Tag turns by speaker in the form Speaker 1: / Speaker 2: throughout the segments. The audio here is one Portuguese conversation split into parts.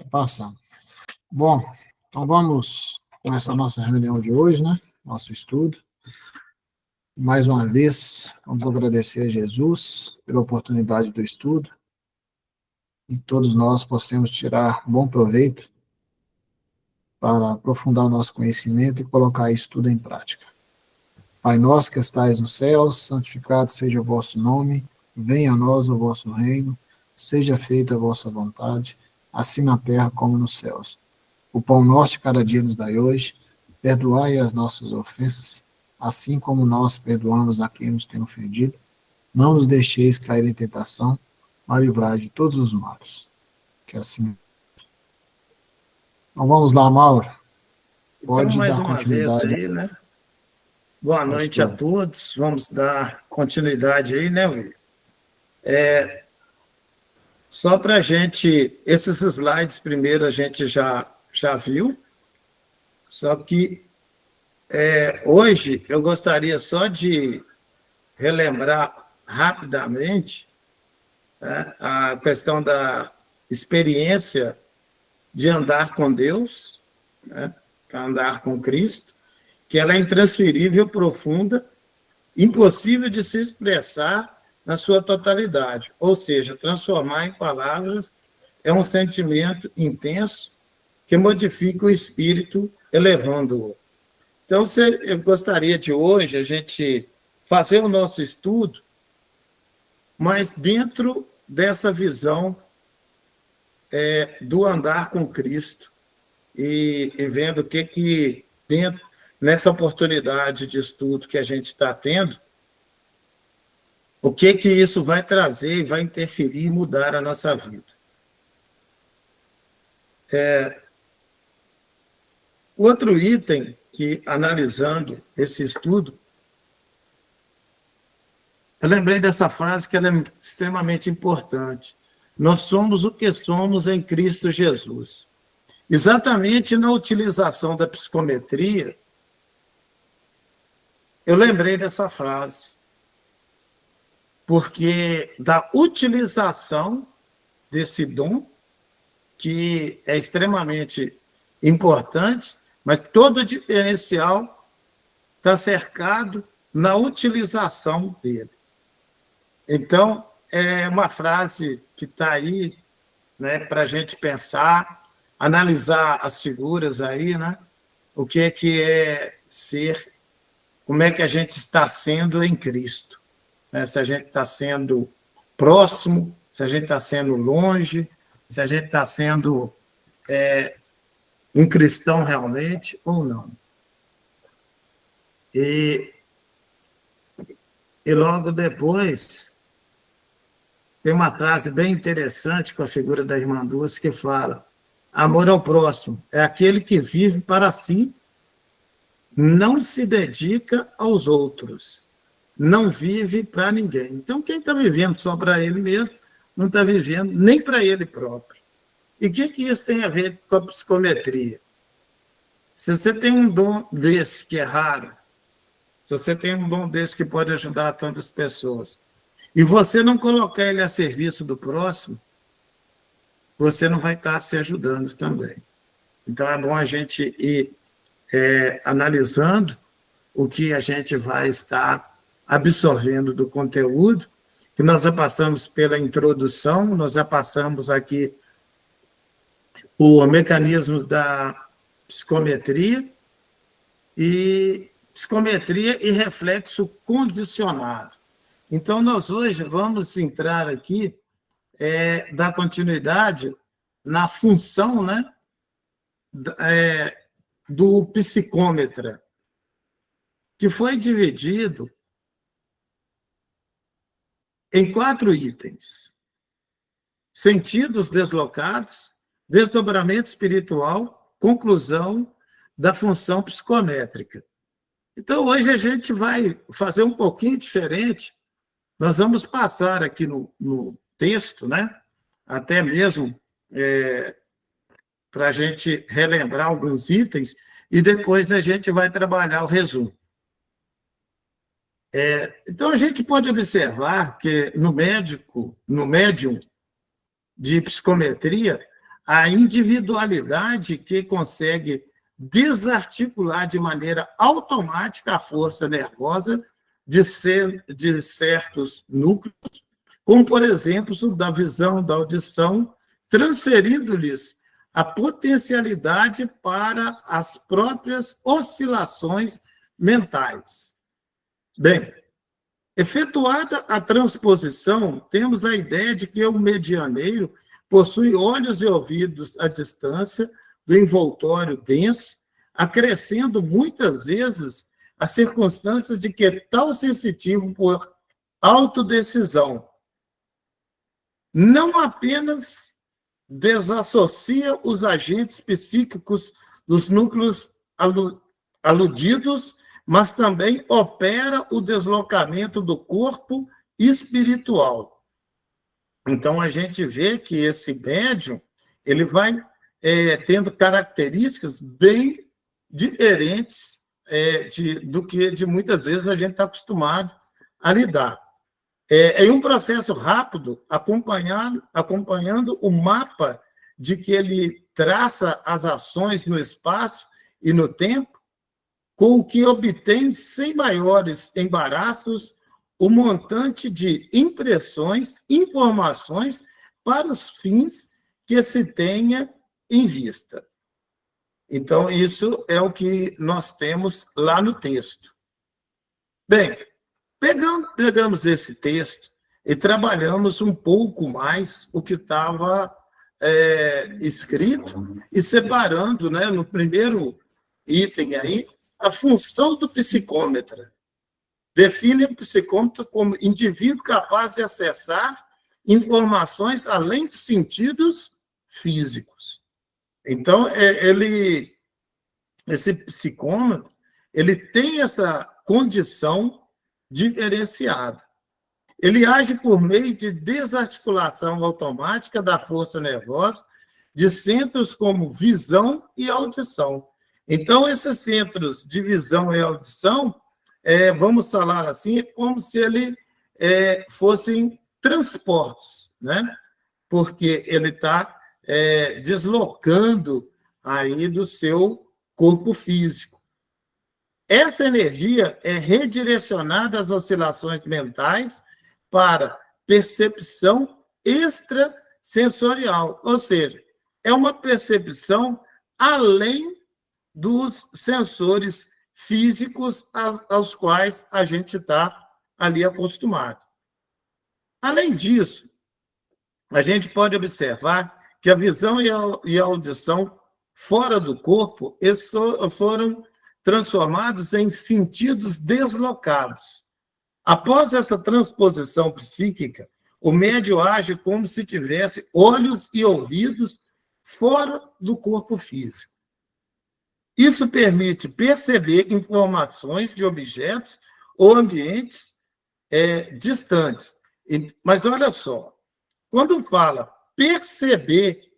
Speaker 1: Passando. Bom, então vamos começar a nossa reunião de hoje, né? Nosso estudo. Mais uma vez, vamos agradecer a Jesus pela oportunidade do estudo e todos nós possamos tirar bom proveito para aprofundar o nosso conhecimento e colocar isso tudo em prática. Pai nosso que estais nos céus, santificado seja o vosso nome, venha a nós o vosso reino, seja feita a vossa vontade, assim na terra como nos céus. O pão nosso de cada dia nos dai hoje, perdoai as nossas ofensas, assim como nós perdoamos a quem nos tem ofendido. Não nos deixeis cair em tentação, mas livrai de todos os males. Que assim. Então vamos lá, Mauro. Pode
Speaker 2: Então, mais
Speaker 1: dar
Speaker 2: uma vez
Speaker 1: continuidade.
Speaker 2: aí, né? Boa noite a todos. Vamos dar continuidade aí, né, Will? Só para a gente... Esses slides primeiro a gente já viu, só que hoje eu gostaria só de relembrar rapidamente, né, a questão da experiência de andar com Deus, né, andar com Cristo, que ela é intransferível, profunda, impossível de se expressar na sua totalidade, ou seja, transformar em palavras é um sentimento intenso que modifica o espírito, elevando-o. Então, eu gostaria de hoje a gente fazer o nosso estudo, mas dentro dessa visão do andar com Cristo e vendo o que dentro, nessa oportunidade de estudo que a gente está tendo, o que isso vai trazer e vai interferir e mudar a nossa vida. Outro item que, analisando esse estudo, eu lembrei dessa frase que ela é extremamente importante. Nós somos o que somos em Cristo Jesus. Exatamente na utilização da psicometria, eu lembrei dessa frase, porque da utilização desse dom, que é extremamente importante, mas todo diferencial está cercado na utilização dele. Então, é uma frase que está aí, né, para a gente pensar, analisar as figuras aí, né? O que é ser, como é que a gente está sendo em Cristo, né? Se a gente está sendo próximo, se a gente está sendo longe, se a gente está sendo um cristão realmente ou não. E logo depois, tem uma frase bem interessante com a figura da irmã Dulce que fala: amor ao próximo é aquele que vive para si, não se dedica aos outros, não vive para ninguém. Então, quem está vivendo só para ele mesmo, não está vivendo nem para ele próprio. E o que isso tem a ver com a psicometria? Se você tem um dom desse que é raro, se você tem um dom desse que pode ajudar tantas pessoas, e você não colocar ele a serviço do próximo, você não vai estar se ajudando também. Então, é bom a gente ir analisando o que a gente vai estar absorvendo do conteúdo, que nós já passamos pela introdução, nós já passamos aqui o mecanismo da psicometria e reflexo condicionado. Então, nós hoje vamos entrar aqui, dar continuidade na função, né, do psicômetra, que foi dividido em 4 itens: sentidos deslocados, desdobramento espiritual, conclusão da função psicométrica. Então, hoje a gente vai fazer um pouquinho diferente. Nós vamos passar aqui no texto, né? Até mesmo para a gente relembrar alguns itens, e depois a gente vai trabalhar o resumo. Então, a gente pode observar que no médium de psicometria, a individualidade que consegue desarticular de maneira automática a força nervosa de certos núcleos, como, por exemplo, da visão, da audição, transferindo-lhes a potencialidade para as próprias oscilações mentais. Bem, efetuada a transposição, temos a ideia de que o medianeiro possui olhos e ouvidos à distância do envoltório denso, acrescendo muitas vezes as circunstâncias de que é tal sensitivo por autodecisão não apenas desassocia os agentes psíquicos dos núcleos aludidos, mas também opera o deslocamento do corpo espiritual. Então, a gente vê que esse médium ele vai tendo características bem diferentes do que de muitas vezes a gente está acostumado a lidar. Em um processo rápido, acompanhando o mapa de que ele traça as ações no espaço e no tempo, com o que obtém, sem maiores embaraços, o montante de impressões, informações para os fins que se tenha em vista. Então, isso é o que nós temos lá no texto. Bem, pegamos esse texto e trabalhamos um pouco mais o que estava escrito e separando, né, no primeiro item aí, a função do psicômetra. Define o psicômetro como indivíduo capaz de acessar informações além dos sentidos físicos. Então, esse psicômetro, ele tem essa condição diferenciada. Ele age por meio de desarticulação automática da força nervosa de centros como visão e audição. Então, esses centros de visão e audição, vamos falar assim, é como se eles fossem transportes, né? Porque ele está deslocando aí do seu corpo físico. Essa energia é redirecionada às oscilações mentais para percepção extrasensorial, ou seja, é uma percepção além dos sensores físicos aos quais a gente está ali acostumado. Além disso, a gente pode observar que a visão e a audição fora do corpo foram transformados em sentidos deslocados. Após essa transposição psíquica, o médium age como se tivesse olhos e ouvidos fora do corpo físico. Isso permite perceber informações de objetos ou ambientes distantes. Mas olha só, quando fala perceber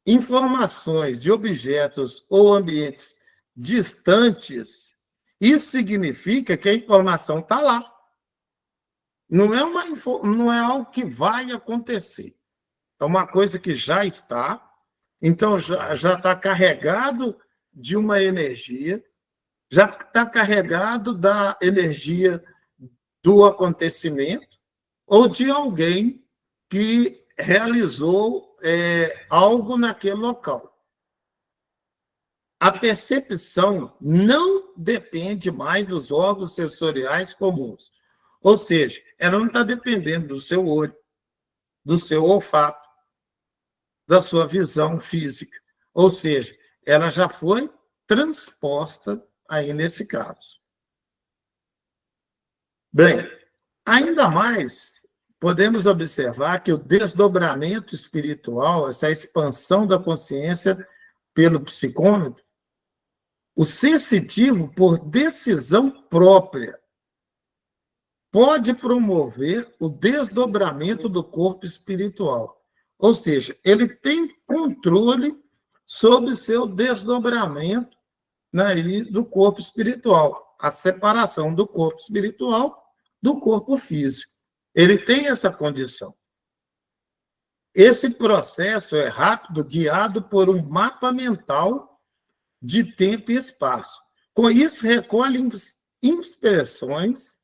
Speaker 2: informações de objetos ou ambientes distantes, isso significa que a informação está lá. Não é algo que vai acontecer. É uma coisa que já está, então já está carregado de uma energia, já está carregado da energia do acontecimento ou de alguém que realizou algo naquele local. A percepção não depende mais dos órgãos sensoriais comuns. Ou seja, ela não está dependendo do seu olho, do seu olfato, da sua visão física. Ou seja, ela já foi transposta aí nesse caso. Bem, ainda mais, podemos observar que o desdobramento espiritual, essa expansão da consciência pelo psicômetro, o sensitivo, por decisão própria, pode promover o desdobramento do corpo espiritual. Ou seja, ele tem controle sobre o seu desdobramento, né, do corpo espiritual, a separação do corpo espiritual do corpo físico. Ele tem essa condição. Esse processo é rápido, guiado por um mapa mental de tempo e espaço. Com isso, recolhe impressões,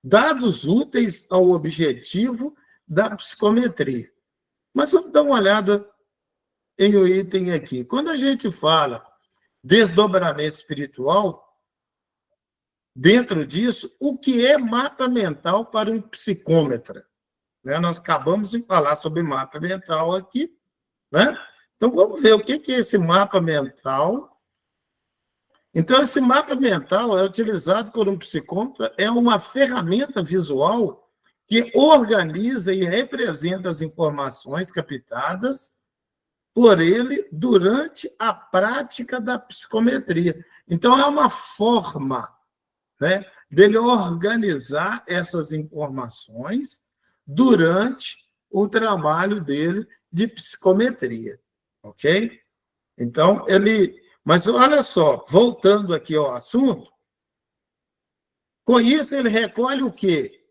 Speaker 2: dados úteis ao objetivo da psicometria. Mas vamos dar uma olhada em um item aqui. Quando a gente fala desdobramento espiritual, dentro disso, o que é mapa mental para um psicômetra? Né? Nós acabamos de falar sobre mapa mental aqui, né? Então, vamos ver o que é esse mapa mental. Então, esse mapa mental é utilizado por um psicômetra, é uma ferramenta visual que organiza e representa as informações captadas por ele durante a prática da psicometria. Então, é uma forma, né, dele organizar essas informações durante o trabalho dele de psicometria, ok? Então, Mas olha só, voltando aqui ao assunto, com isso ele recolhe o quê?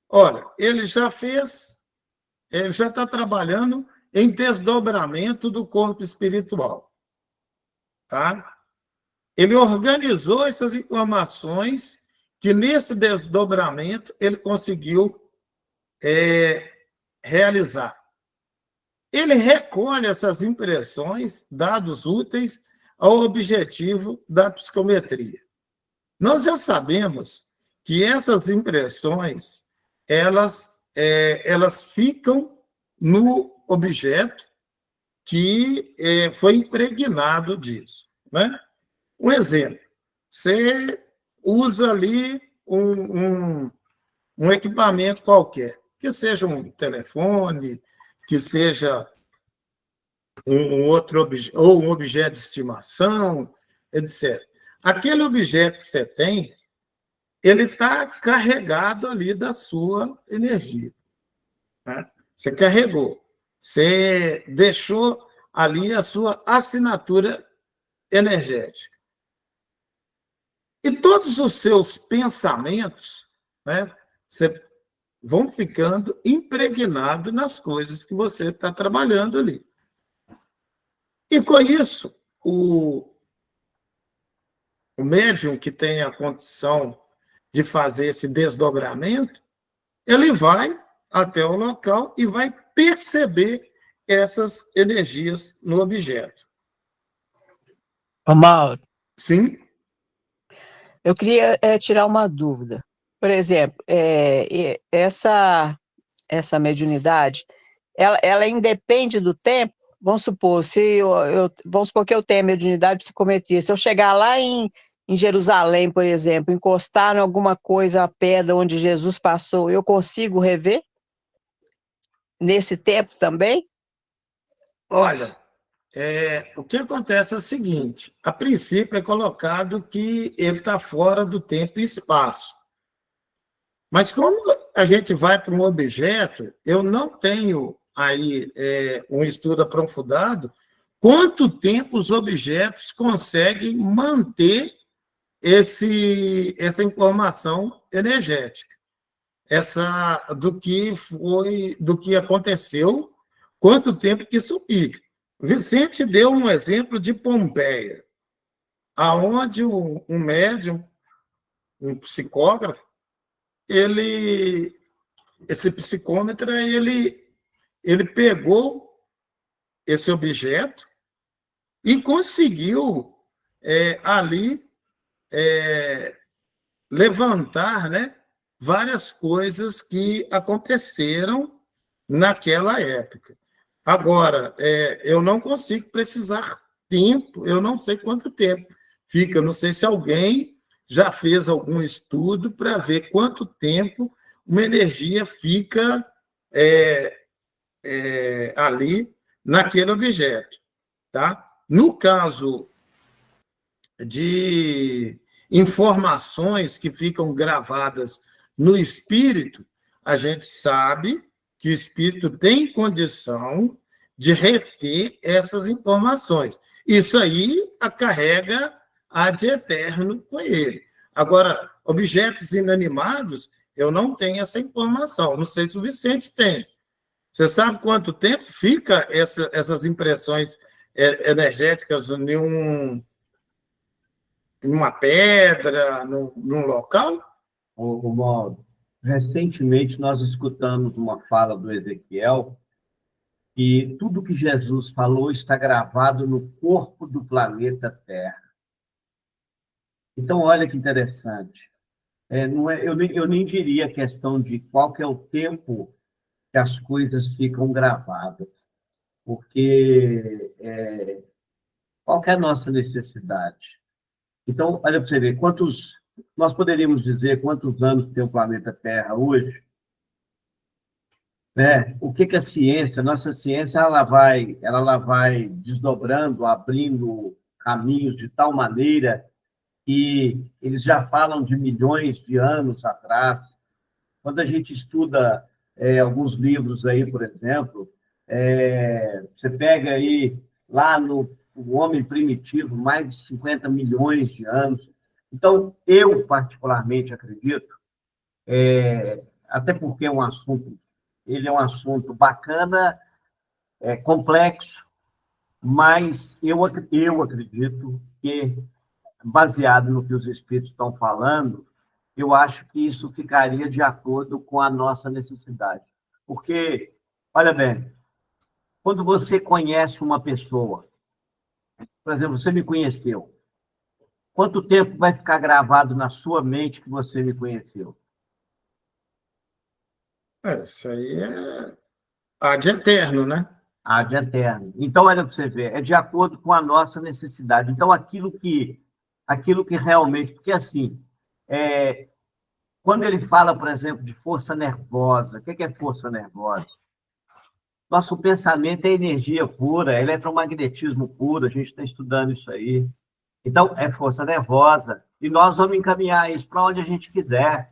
Speaker 2: Olha, ele já está trabalhando em desdobramento do corpo espiritual, tá? Ele organizou essas informações que, nesse desdobramento, ele conseguiu realizar. Ele recolhe essas impressões, dados úteis ao objetivo da psicometria. Nós já sabemos que essas impressões, elas ficam no objeto que foi impregnado disso, né? Um exemplo, você usa ali um equipamento qualquer, que seja um telefone, que seja um outro objeto, ou um objeto de estimação, etc. Aquele objeto que você tem, ele está carregado ali da sua energia, né? Você carregou, você deixou ali a sua assinatura energética. E todos os seus pensamentos, né, vão ficando impregnados nas coisas que você está trabalhando ali. E com isso, o médium que tem a condição de fazer esse desdobramento, ele vai até o local e vai perceber essas energias no objeto.
Speaker 3: Ô, Mauro,
Speaker 2: Sim?
Speaker 3: eu queria tirar uma dúvida. Por exemplo, essa mediunidade, ela independe do tempo? Vamos supor, vamos supor que eu tenho a mediunidade de psicometria. Se eu chegar lá em Jerusalém, por exemplo, encostar em alguma coisa, a pedra onde Jesus passou, eu consigo rever? Nesse tempo também?
Speaker 2: Olha, o que acontece é o seguinte, a princípio é colocado que ele está fora do tempo e espaço. Mas como a gente vai para um objeto, eu não tenho aí um estudo aprofundado quanto tempo os objetos conseguem manter essa informação energética, do que aconteceu, quanto tempo que isso fica. Vicente deu um exemplo de Pompeia, aonde um médium, um psicógrafo, esse psicômetra, ele pegou esse objeto e conseguiu ali levantar, né, várias coisas que aconteceram naquela época. Agora, eu não consigo precisar tempo, eu não sei quanto tempo fica, não sei se alguém já fez algum estudo para ver quanto tempo uma energia fica ali naquele objeto, tá? No caso de informações que ficam gravadas no espírito, a gente sabe que o espírito tem condição de reter essas informações. Isso aí a carrega ad eterno com ele. Agora, objetos inanimados, eu não tenho essa informação. Não sei se o Vicente tem. Você sabe quanto tempo fica essas impressões energéticas em uma pedra, num local?
Speaker 4: Mauro, recentemente nós escutamos uma fala do Ezequiel que tudo que Jesus falou está gravado no corpo do planeta Terra. Então, olha que interessante. Não é, eu nem diria a questão de qual que é o tempo que as coisas ficam gravadas, porque qual que é a nossa necessidade? Então, olha para você ver, nós poderíamos dizer quantos anos tem o planeta Terra hoje? Né? O que a ciência, nossa ciência, ela vai desdobrando, abrindo caminhos de tal maneira que eles já falam de milhões de anos atrás. Quando a gente estuda alguns livros aí, por exemplo, você pega aí lá no o homem primitivo, mais de 50 milhões de anos. Então, eu particularmente acredito, até porque ele é um assunto bacana, complexo, mas eu acredito que, baseado no que os espíritos estão falando, eu acho que isso ficaria de acordo com a nossa necessidade. Porque, olha bem, quando você conhece uma pessoa, por exemplo, você me conheceu, quanto tempo vai ficar gravado na sua mente que você me conheceu?
Speaker 2: Isso aí é ad eterno, né?
Speaker 4: Ad eterno. Então, olha para você ver, é de acordo com a nossa necessidade. Então, aquilo que realmente... Porque, assim, quando ele fala, por exemplo, de força nervosa, o que é força nervosa? Nosso pensamento é energia pura, é eletromagnetismo puro, a gente está estudando isso aí. Então, é força nervosa, e nós vamos encaminhar isso para onde a gente quiser.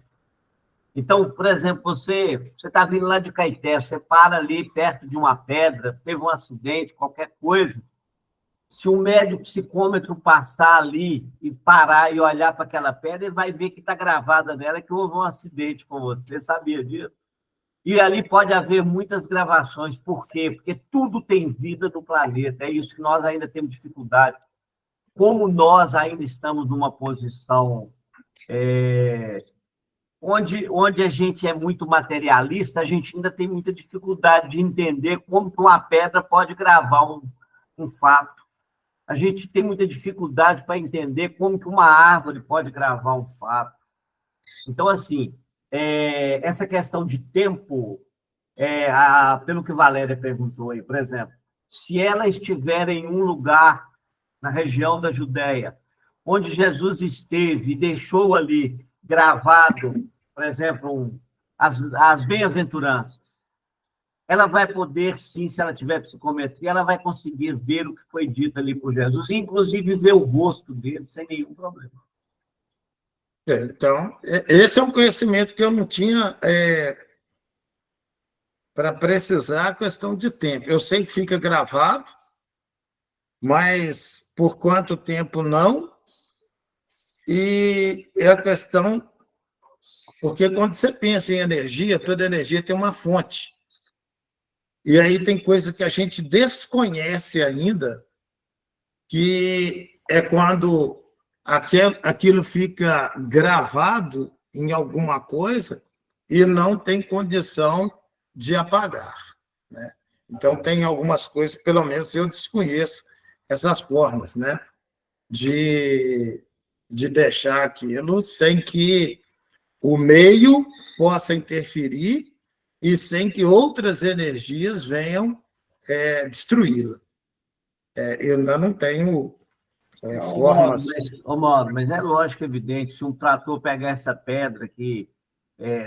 Speaker 4: Então, por exemplo, você está vindo lá de Caeté, você para ali perto de uma pedra, teve um acidente, qualquer coisa. Se o médio psicômetro passar ali e parar e olhar para aquela pedra, ele vai ver que está gravada nela que houve um acidente com você. Você sabia disso? E ali pode haver muitas gravações. Por quê? Porque tudo tem vida no planeta. É isso que nós ainda temos dificuldade. Como nós ainda estamos numa posição onde a gente é muito materialista, a gente ainda tem muita dificuldade de entender como que uma pedra pode gravar um fato. A gente tem muita dificuldade para entender como que uma árvore pode gravar um fato. Então, assim, essa questão de tempo, pelo que Valéria perguntou aí, por exemplo, se ela estiver em um lugar, na região da Judéia, onde Jesus esteve e deixou ali gravado, por exemplo, as bem-aventuranças, ela vai poder, sim, se ela tiver psicometria, ela vai conseguir ver o que foi dito ali por Jesus, inclusive ver o rosto dele sem nenhum problema.
Speaker 2: Então, esse é um conhecimento que eu não tinha para precisar a questão de tempo. Eu sei que fica gravado, mas por quanto tempo não? E é a questão... Porque quando você pensa em energia, toda energia tem uma fonte. E aí tem coisa que a gente desconhece ainda, que é quando aquilo fica gravado em alguma coisa e não tem condição de apagar, né? Então, tem algumas coisas, pelo menos eu desconheço essas formas, né, de deixar aquilo sem que o meio possa interferir e sem que outras energias venham destruí-la. Eu ainda não tenho formas...
Speaker 4: Mauro, mas é lógico, evidente, se um trator pegar essa pedra aqui,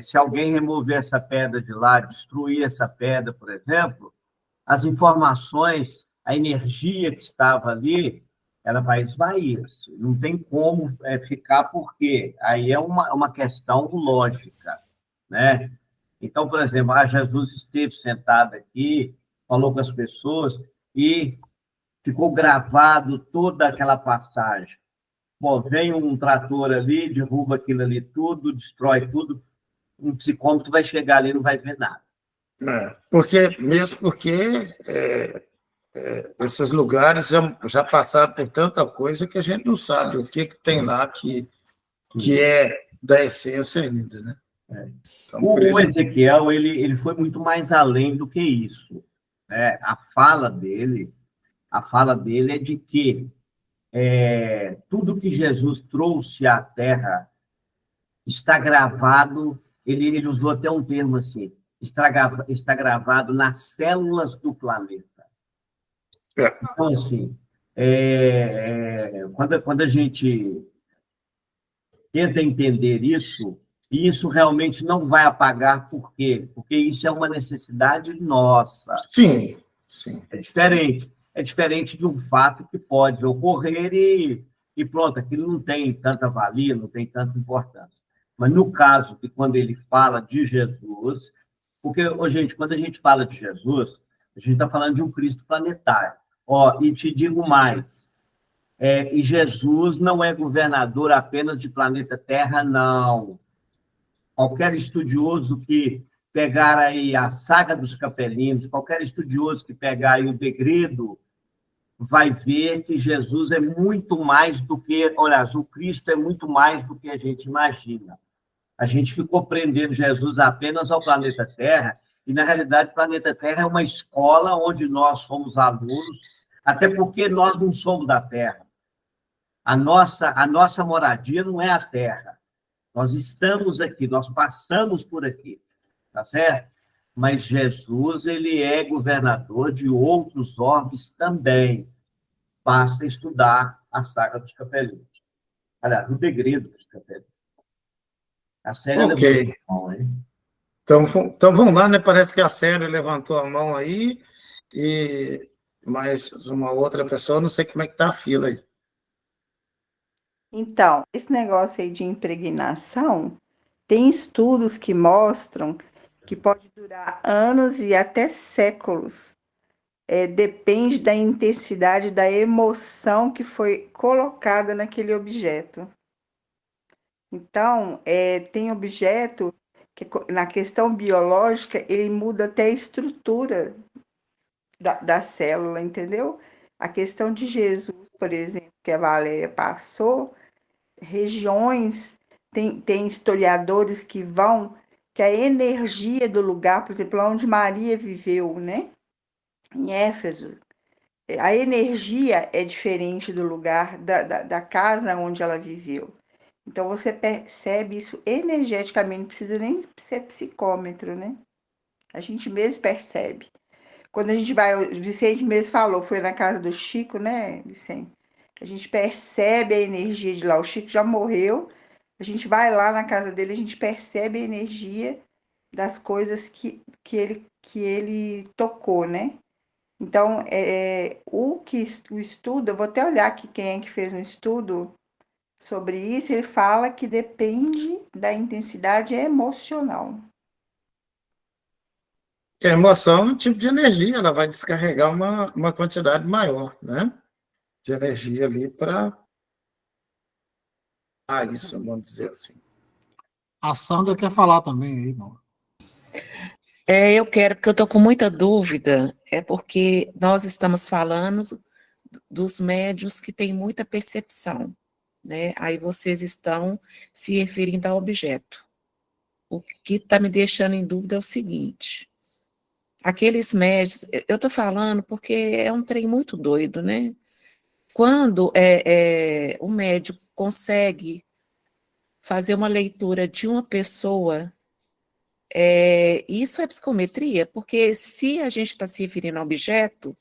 Speaker 4: se alguém remover essa pedra de lá, destruir essa pedra, por exemplo, as informações, a energia que estava ali, ela vai esvair. Não tem como ficar, porque aí é uma questão lógica, né? Então, por exemplo, Jesus esteve sentado aqui, falou com as pessoas e ficou gravado toda aquela passagem. Bom, vem um trator ali, derruba aquilo ali tudo, destrói tudo, um psicômetro vai chegar ali e não vai ver nada.
Speaker 2: Mesmo porque esses lugares já passaram por tanta coisa que a gente não sabe o que tem lá que é da essência ainda, né? Então, por
Speaker 4: O
Speaker 2: isso,
Speaker 4: Ezequiel, ele foi muito mais além do que isso, né? A fala dele é de que tudo que Jesus trouxe à Terra está gravado, ele usou até um termo assim, está gravado nas células do planeta.
Speaker 2: é,
Speaker 4: Então, assim, quando a gente tenta entender isso, e isso realmente não vai apagar, por quê? Porque isso é uma necessidade nossa.
Speaker 2: sim, sim.
Speaker 4: É diferente de um fato que pode ocorrer e pronto, aquilo não tem tanta valia, não tem tanta importância. Mas no caso de quando ele fala de Jesus, porque, gente, quando a gente fala de Jesus, a gente está falando de um Cristo planetário. Ó, e te digo mais, e Jesus não é governador apenas de planeta Terra, não. Qualquer estudioso que pegar aí a saga dos Capelinos, qualquer estudioso que pegar aí o Degredo, vai ver que Jesus é muito mais do que, olha, o Cristo é muito mais do que a gente imagina. A gente ficou prendendo Jesus apenas ao planeta Terra, e, na realidade, o planeta Terra é uma escola onde nós somos alunos, até porque nós não somos da Terra. A nossa moradia não é a Terra. Nós estamos aqui, nós passamos por aqui, tá certo? Mas Jesus, ele é governador de outros orbes também. Basta estudar a saga dos Capelinos. Aliás, o Degredo dos Capelinos. A série
Speaker 2: Ok.
Speaker 4: levantou a mão, hein?
Speaker 2: Então vamos lá, né? Parece que a Série levantou a mão aí, e mais uma outra pessoa, não sei como é que está a fila aí.
Speaker 5: Então, esse negócio aí de impregnação, tem estudos que mostram que pode durar anos e até séculos. Depende da intensidade da emoção que foi colocada naquele objeto. Então, tem objeto que, na questão biológica, ele muda até a estrutura da célula, entendeu? A questão de Jesus, por exemplo, que a Valéria passou, regiões, tem historiadores que vão, que a energia do lugar, por exemplo, onde Maria viveu, né? Em Éfeso, a energia é diferente do lugar da casa onde ela viveu. Então você percebe isso energeticamente, não precisa nem ser psicômetro, né? A gente mesmo percebe. Quando a gente vai, o Vicente mesmo falou, foi na casa do Chico, né, Vicente? A gente percebe a energia de lá. O Chico já morreu, a gente vai lá na casa dele, a gente percebe a energia das coisas que ele tocou, né? Então, o estudo, eu vou até olhar aqui quem é que fez um estudo sobre isso, ele fala que depende da intensidade emocional.
Speaker 2: A emoção é um tipo de energia, ela vai descarregar uma quantidade maior, né? De energia ali para isso, vamos dizer assim.
Speaker 1: A Sandra quer falar também aí, não?
Speaker 6: Eu quero, porque eu estou com muita dúvida, porque nós estamos falando dos médios que têm muita percepção, né? Aí vocês estão se referindo ao objeto. O que está me deixando em dúvida é o seguinte: aqueles médios, eu estou falando porque é um trem muito doido, né? Quando o médium consegue fazer uma leitura de uma pessoa, isso é psicometria, porque se a gente está se referindo a objeto,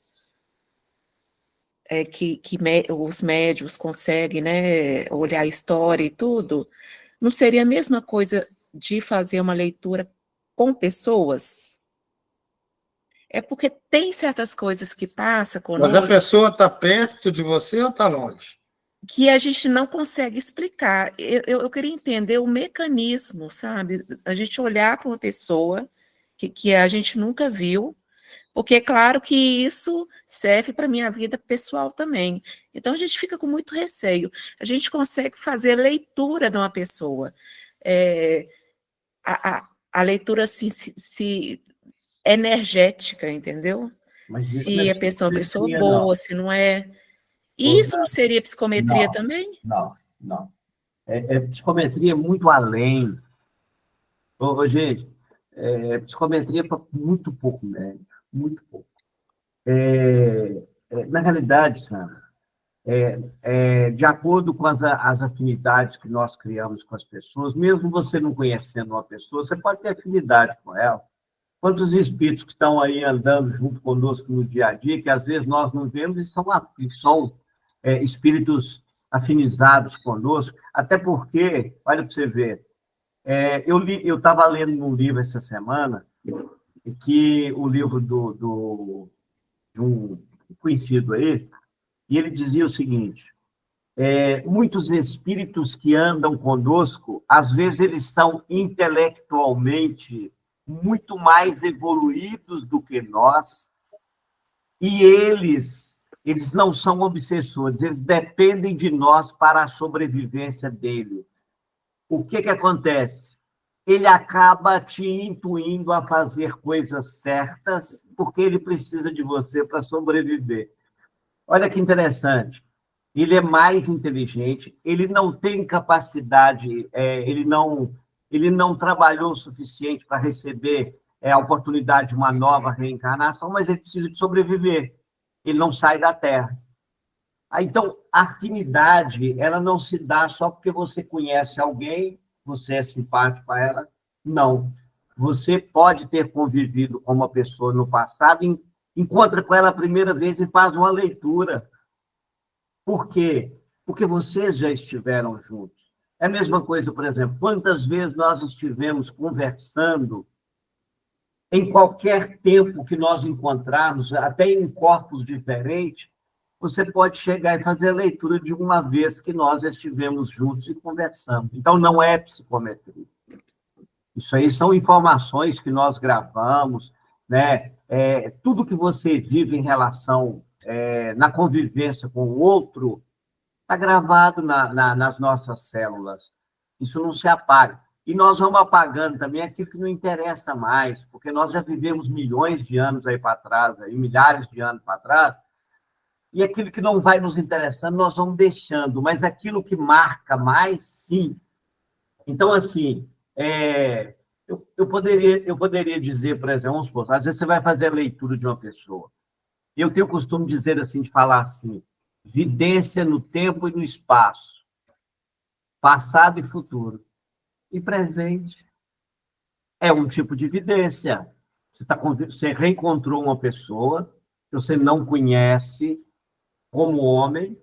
Speaker 6: os médios conseguem, né, olhar a história e tudo, não seria a mesma coisa de fazer uma leitura com pessoas? É porque tem certas coisas que passam
Speaker 2: Mas a
Speaker 6: conosco
Speaker 2: pessoa está perto de você ou está longe?
Speaker 6: que a gente não consegue explicar. Eu queria entender o mecanismo, sabe? A gente olhar para uma pessoa que a gente nunca viu, porque é claro que isso serve para a minha vida pessoal também. Então, a gente fica com muito receio. A gente consegue fazer leitura de uma pessoa. A leitura, assim, energética, entendeu?
Speaker 4: Mas isso não
Speaker 6: Se
Speaker 4: é
Speaker 6: a pessoa é uma pessoa
Speaker 4: psicometria,
Speaker 6: boa,
Speaker 4: não.
Speaker 6: se não é.
Speaker 4: Ô,
Speaker 6: Isso não seria psicometria
Speaker 4: Não,
Speaker 6: também?
Speaker 4: não, não. Psicometria muito além. Gente, psicometria para muito pouco médico, muito pouco. Na realidade, Sandra, de acordo com as afinidades que nós criamos com as pessoas, mesmo você não conhecendo uma pessoa, você pode ter afinidade com ela. Quantos espíritos que estão aí andando junto conosco no dia a dia, que às vezes nós não vemos, e são espíritos afinizados conosco, até porque, olha para você ver, eu estava lendo um livro essa semana, que o livro de um conhecido aí, e ele dizia o seguinte: muitos espíritos que andam conosco, às vezes eles são intelectualmente muito mais evoluídos do que nós, e eles não são obsessores, eles dependem de nós para a sobrevivência deles. O que acontece? Ele acaba te intuindo a fazer coisas certas, porque ele precisa de você para sobreviver. Olha que interessante. Ele é mais inteligente, ele não tem capacidade, ele não trabalhou o suficiente para receber a oportunidade de uma nova reencarnação, mas ele precisa de sobreviver. Ele não sai da Terra. Então, a afinidade, ela não se dá só porque você conhece alguém, você é simpático a ela. Não. Você pode ter convivido com uma pessoa no passado, encontra com ela a primeira vez e faz uma leitura. Por quê? Porque vocês já estiveram juntos. É a mesma coisa, por exemplo, quantas vezes nós estivemos conversando em qualquer tempo que nós encontrarmos, até em corpos diferentes, você pode chegar e fazer a leitura de uma vez que nós estivemos juntos e conversando. Então, não é psicometria. Isso aí são informações que nós gravamos, né? Tudo que você vive em relação, na convivência com o outro, está gravado nas nossas células. Isso não se apaga. E nós vamos apagando também aquilo que não interessa mais, porque nós já vivemos milhões de anos aí para trás, aí, milhares de anos para trás, e aquilo que não vai nos interessando, nós vamos deixando, mas aquilo que marca mais, sim. Então, assim, eu poderia dizer, por exemplo, às vezes você vai fazer a leitura de uma pessoa. Eu tenho o costume de dizer assim, de falar assim, vidência no tempo e no espaço, passado e futuro, e presente. É um tipo de vidência. Você reencontrou uma pessoa que você não conhece como homem,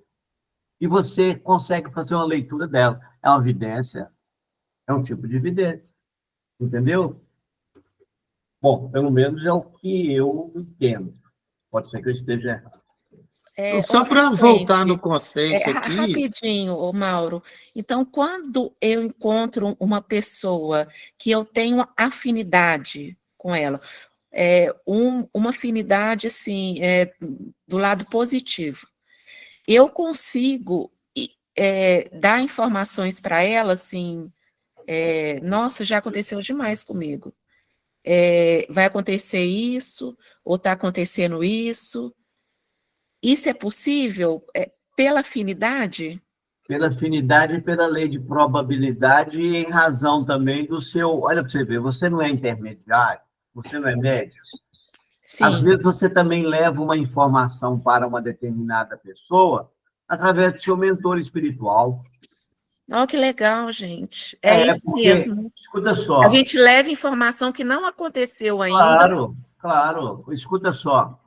Speaker 4: e você consegue fazer uma leitura dela. É uma vidência, é um tipo de vidência. Entendeu? Bom, pelo menos é o que eu entendo. Pode ser que eu esteja errado.
Speaker 2: Só para voltar no conceito aqui.
Speaker 6: Rapidinho, ô Mauro. Então, quando eu encontro uma pessoa que eu tenho afinidade com ela, uma afinidade assim, do lado positivo, eu consigo dar informações para ela assim, nossa, já aconteceu demais comigo. Vai acontecer isso, ou está acontecendo isso. Isso é possível pela afinidade?
Speaker 4: Pela afinidade e pela lei de probabilidade, e em razão também do seu... Olha para você ver, você não é intermediário, você não é médico.
Speaker 6: Sim.
Speaker 4: Às vezes você também leva uma informação para uma determinada pessoa através do seu mentor espiritual.
Speaker 6: Oh, que legal, gente. Isso
Speaker 4: porque,
Speaker 6: mesmo.
Speaker 4: Escuta só.
Speaker 6: A gente leva informação que não aconteceu ainda.
Speaker 4: Claro, claro. Escuta só.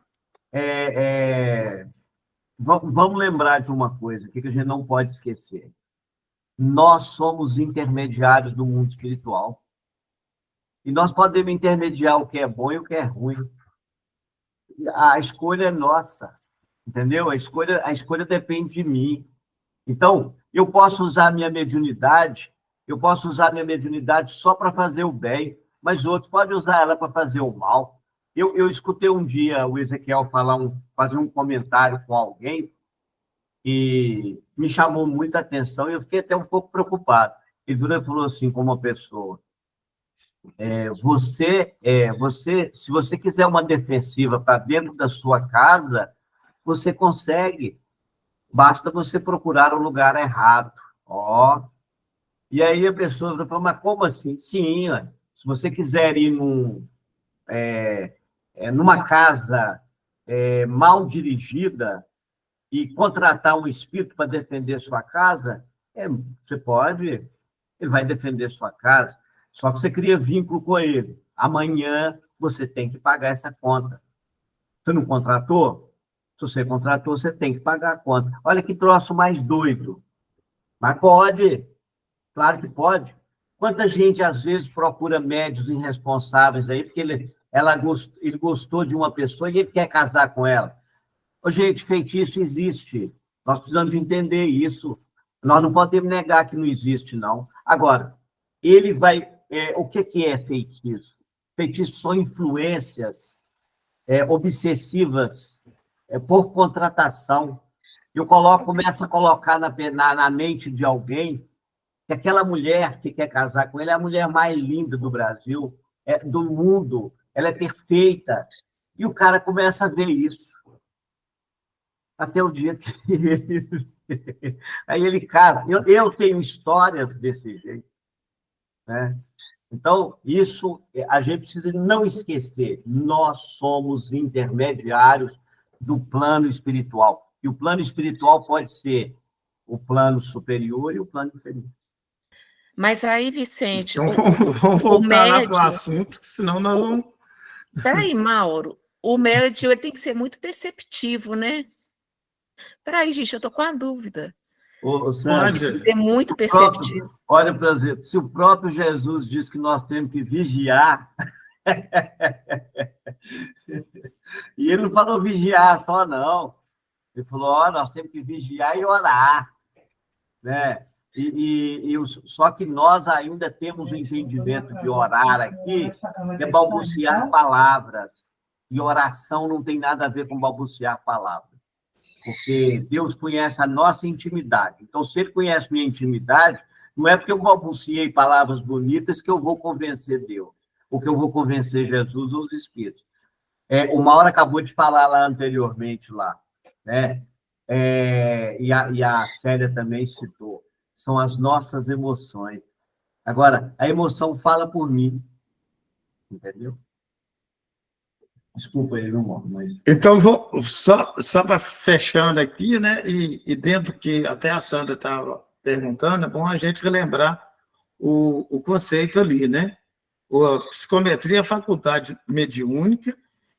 Speaker 4: Vamos lembrar de uma coisa que a gente não pode esquecer. Nós somos intermediários do mundo espiritual. E nós podemos intermediar o que é bom e o que é ruim. A escolha é nossa, entendeu? A escolha depende de mim. Então, eu posso usar minha mediunidade só para fazer o bem, mas outros podem usar ela para fazer o mal. Eu escutei um dia o Ezequiel fazer um comentário com alguém e me chamou muita atenção e eu fiquei até um pouco preocupado. Ele falou assim com uma pessoa: Se você quiser uma defensiva para dentro da sua casa, você consegue. Basta você procurar o lugar errado. Ó. E aí a pessoa vai falar, mas como assim? Sim, ó, se você quiser ir numa casa mal dirigida e contratar um espírito para defender sua casa, você pode, ele vai defender sua casa, só que você cria vínculo com ele. Amanhã você tem que pagar essa conta. Você não contratou? Se você contratou, você tem que pagar a conta. Olha que troço mais doido. Mas pode, claro que pode. Quanta gente, às vezes, procura médios irresponsáveis aí, porque ele gostou de uma pessoa e ele quer casar com ela. Ô, gente, feitiço existe. Nós precisamos de entender isso. Nós não podemos negar que não existe, não. Agora, ele vai... o que é feitiço? Feitiço são influências obsessivas por contratação. Começo a colocar na mente de alguém que aquela mulher que quer casar com ele é a mulher mais linda do Brasil, do mundo, ela é perfeita. E o cara começa a ver isso. Até o dia que aí ele casa. Eu tenho histórias desse jeito, né? Então, isso a gente precisa não esquecer. Nós somos intermediários do plano espiritual. E o plano espiritual pode ser o plano superior e o plano inferior.
Speaker 6: Mas aí, Vicente,
Speaker 2: Então, vamos voltar lá para o
Speaker 6: médium...
Speaker 2: assunto, senão nós vamos...
Speaker 6: Peraí, Mauro, o médium ele tem que ser muito perceptivo, né? Peraí, gente, eu estou com a dúvida.
Speaker 4: Ô, Sandra,
Speaker 6: Tem que ser muito perceptivo.
Speaker 4: Olha, por exemplo, se o próprio Jesus diz que nós temos que vigiar, e ele não falou vigiar só, não. Ele falou, nós temos que vigiar e orar, né? Só que nós ainda temos o entendimento de orar aqui, que é balbuciar palavras. E oração não tem nada a ver com balbuciar palavras. Porque Deus conhece a nossa intimidade. Então, se Ele conhece minha intimidade, não é porque eu balbuciei palavras bonitas que eu vou convencer Deus, ou que eu vou convencer Jesus ou os Espíritos. O Mauro acabou de falar lá anteriormente, né? E a Célia também citou. São as nossas emoções. Agora, a emoção fala por mim. Entendeu? Desculpa aí, meu irmão, mas...
Speaker 2: Então, só para fechando aqui, né? E dentro que até a Sandra estava perguntando, é bom a gente relembrar o conceito ali, né? A psicometria é a faculdade mediúnica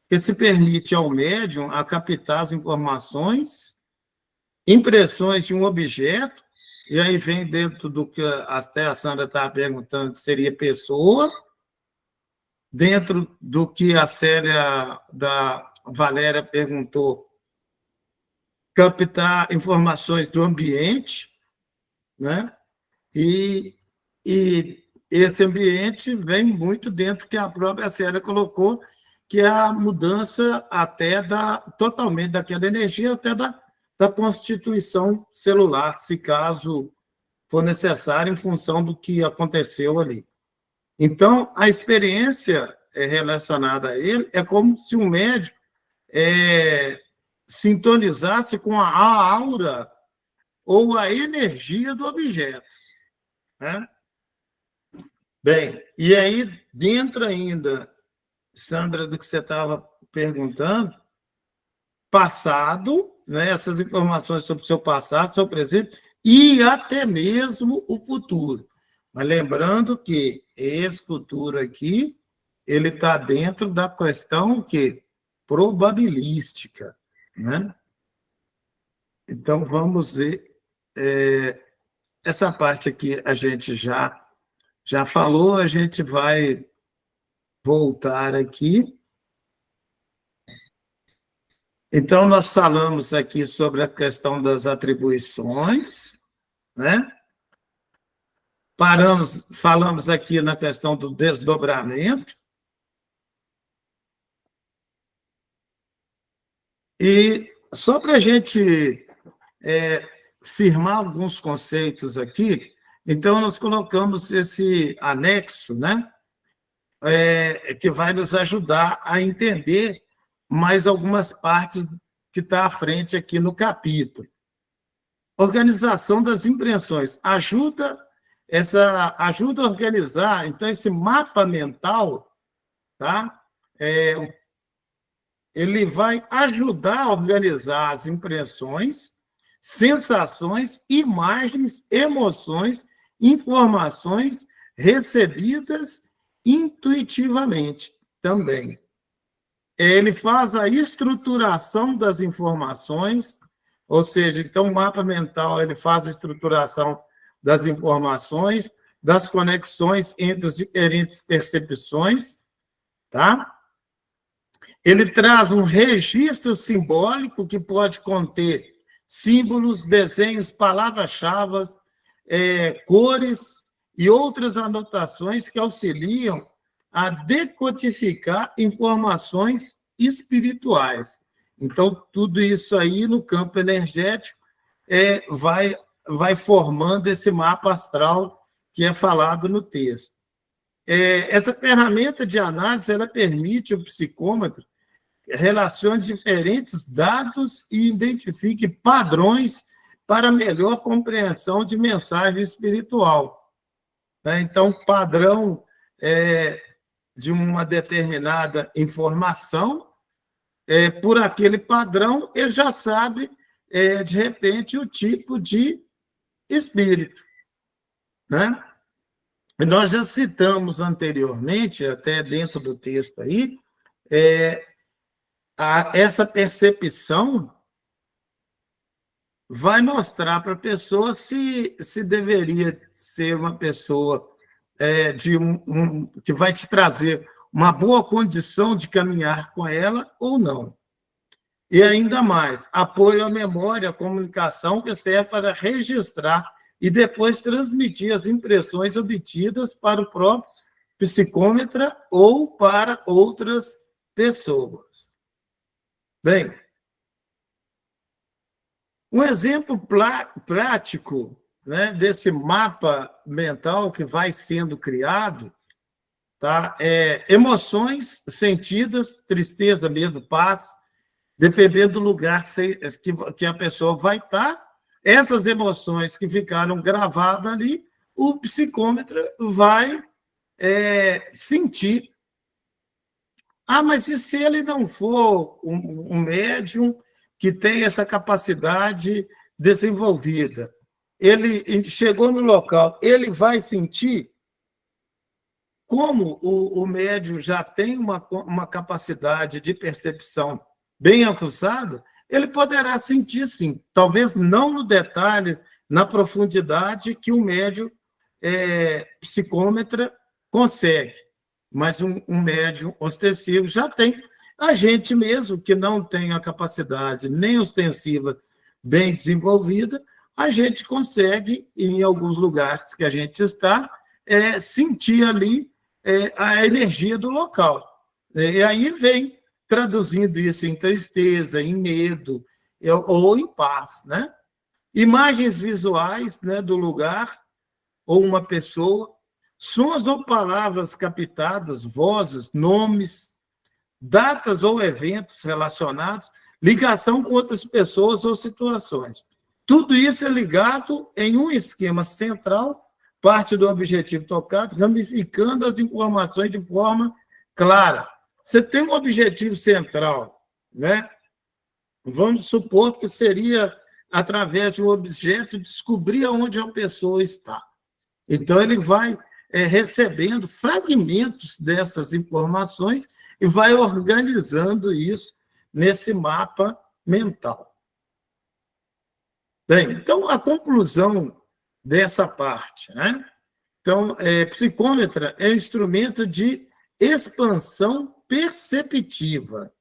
Speaker 2: que se permite ao médium a captar as informações, impressões de um objeto, e aí vem dentro do que até a Sandra estava perguntando, que seria pessoa, dentro do que a Célia da Valéria perguntou, captar informações do ambiente, né? E esse ambiente vem muito dentro que a própria Célia colocou, que é a mudança totalmente daquela energia, até da constituição celular, se caso for necessário, em função do que aconteceu ali. Então, a experiência relacionada a ele é como se um médico sintonizasse com a aura ou a energia do objeto, né? Bem, e aí, dentro ainda, Sandra, do que você estava perguntando, passado, né, essas informações sobre o seu passado, seu presente e até mesmo o futuro. Mas lembrando que esse futuro aqui, ele está dentro da questão probabilística, né? Então, vamos ver. Essa parte aqui a gente já falou, a gente vai voltar aqui. Então, nós falamos aqui sobre a questão das atribuições, né? Falamos aqui na questão do desdobramento. E só para a gente firmar alguns conceitos aqui, então nós colocamos esse anexo, né? que vai nos ajudar a entender mais algumas partes que está à frente aqui no capítulo. Organização das impressões. Ajuda a organizar, então, esse mapa mental, tá? Ele vai ajudar a organizar as impressões, sensações, imagens, emoções, informações recebidas intuitivamente também. Ele faz a estruturação das informações, ou seja, então o mapa mental ele faz a estruturação das informações, das conexões entre as diferentes percepções, tá? Ele traz um registro simbólico que pode conter símbolos, desenhos, palavras-chave, cores e outras anotações que auxiliam a decodificar informações espirituais. Então, tudo isso aí no campo energético vai formando esse mapa astral que é falado no texto. Essa ferramenta de análise ela permite ao psicômetro relacione diferentes dados e identifique padrões para melhor compreensão de mensagem espiritual. Então, padrão de uma determinada informação, por aquele padrão, ele já sabe, de repente, o tipo de espírito. Né? E nós já citamos anteriormente, até dentro do texto aí, essa percepção vai mostrar para a pessoa se deveria ser uma pessoa que vai te trazer uma boa condição de caminhar com ela ou não. E ainda mais, apoio à memória, à comunicação, que serve para registrar e depois transmitir as impressões obtidas para o próprio psicômetra ou para outras pessoas. Bem, um exemplo prático, né, desse mapa mental que vai sendo criado, tá? Emoções sentidas, tristeza, medo, paz, dependendo do lugar que a pessoa vai estar, essas emoções que ficaram gravadas ali, o psicômetro vai sentir. Mas e se ele não for um médium que tem essa capacidade desenvolvida? Ele chegou no local, ele vai sentir? Como o médium já tem uma capacidade de percepção bem alcançada, ele poderá sentir, sim. Talvez não no detalhe, na profundidade que o médium psicômetra consegue. Mas um médium ostensivo já tem. A gente mesmo, que não tem a capacidade nem ostensiva bem desenvolvida, a gente consegue, em alguns lugares que a gente está, sentir ali a energia do local. E aí vem traduzindo isso em tristeza, em medo ou em paz. Né? Imagens visuais, né, do lugar ou uma pessoa, sons ou palavras captadas, vozes, nomes, datas ou eventos relacionados, ligação com outras pessoas ou situações. Tudo isso é ligado em um esquema central, parte do objetivo tocado, ramificando as informações de forma clara. Você tem um objetivo central, né? Vamos supor que seria, através de um objeto, descobrir onde a pessoa está. Então, ele vai recebendo fragmentos dessas informações e vai organizando isso nesse mapa mental. Bem, então, a conclusão dessa parte, né? Então, psicômetra é um instrumento de expansão perceptiva.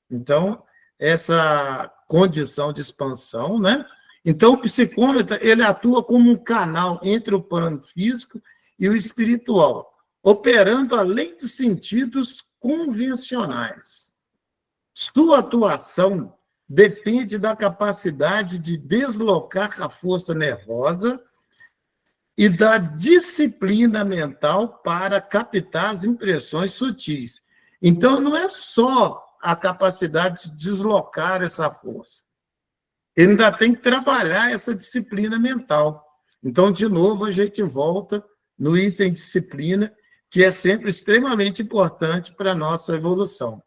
Speaker 2: Então, essa condição de expansão, né? Então, o psicômetra, ele atua como um canal entre o plano físico e o espiritual, operando além dos sentidos convencionais. Sua atuação depende da capacidade de deslocar a força nervosa e da disciplina mental para captar as impressões sutis. Então, não é só a capacidade de deslocar essa força. Ele ainda tem que trabalhar essa disciplina mental. Então, de novo, a gente volta no item disciplina, que é sempre extremamente importante para a nossa evolução.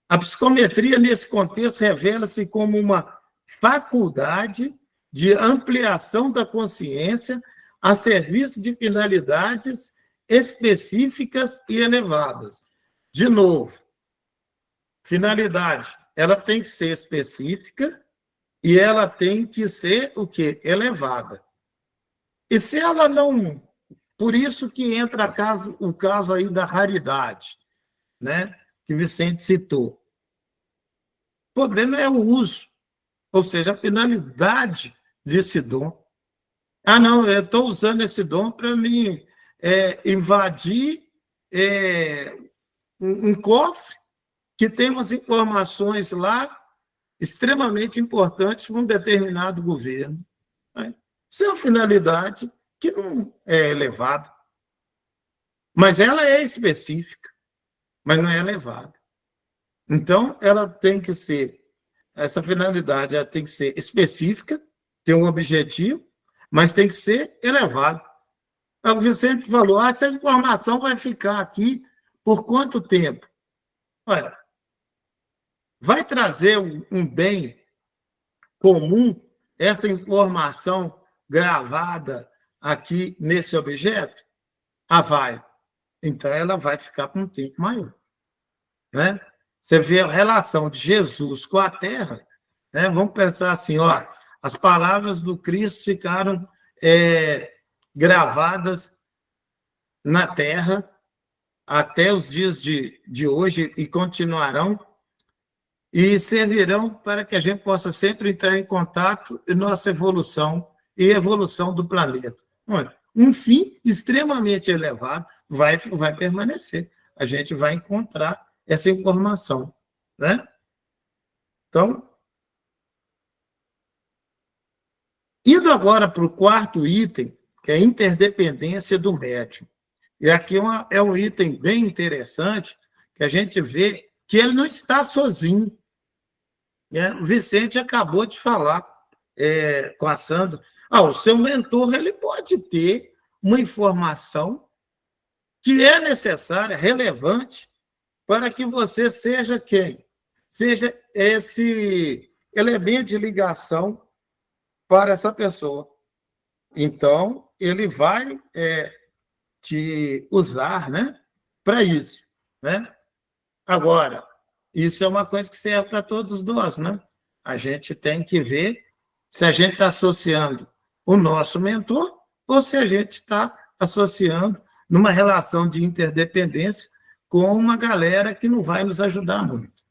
Speaker 2: A psicometria, nesse contexto, revela-se como uma faculdade de ampliação da consciência a serviço de finalidades específicas e elevadas. De novo, finalidade, ela tem que ser específica e ela tem que ser o quê? Elevada. E se ela não... Por isso que entra o caso aí da raridade, né? Que Vicente citou. O problema é o uso, ou seja, a finalidade desse dom. Ah, não, eu estou usando esse dom para me invadir um cofre que tem umas informações lá extremamente importantes para um determinado governo. Né? Isso é uma finalidade que não é elevada. Mas ela é específica, mas não é elevada. Então, ela tem que ser, essa finalidade ela tem que ser específica, ter um objetivo, mas tem que ser elevado. O Vicente falou, essa informação vai ficar aqui por quanto tempo? Olha, vai trazer um bem comum, essa informação gravada aqui nesse objeto? Ah, vai. Então, ela vai ficar por um tempo maior. Né? Você vê a relação de Jesus com a terra, né? Vamos pensar assim, ó, as palavras do Cristo ficaram gravadas na terra até os dias de hoje e continuarão e servirão para que a gente possa sempre entrar em contato em nossa evolução e evolução do planeta. Olha, um fim extremamente elevado vai permanecer. A gente vai encontrar essa informação, né? Então, indo agora para o quarto item, que é a interdependência do médium. E aqui é um item bem interessante, que a gente vê que ele não está sozinho. Né? O Vicente acabou de falar com a Sandra. O seu mentor ele pode ter uma informação que é necessária, relevante, para que você seja quem? Seja esse elemento de ligação para essa pessoa. Então, ele vai te usar, né, para isso. Né? Agora, isso é uma coisa que serve para todos nós. Né? A gente tem que ver se a gente está associando o nosso mentor ou se a gente está associando numa relação de interdependência com uma galera que não vai nos ajudar muito.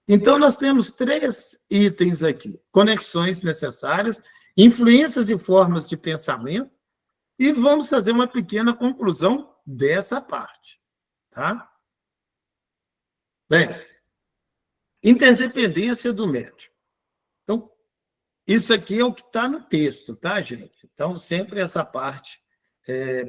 Speaker 2: Então, nós temos 3 itens aqui. Conexões necessárias, influências e formas de pensamento, e vamos fazer uma pequena conclusão dessa parte. Tá? Bem, interdependência do médium. Então, isso aqui é o que está no texto, tá, gente? Então, sempre essa parte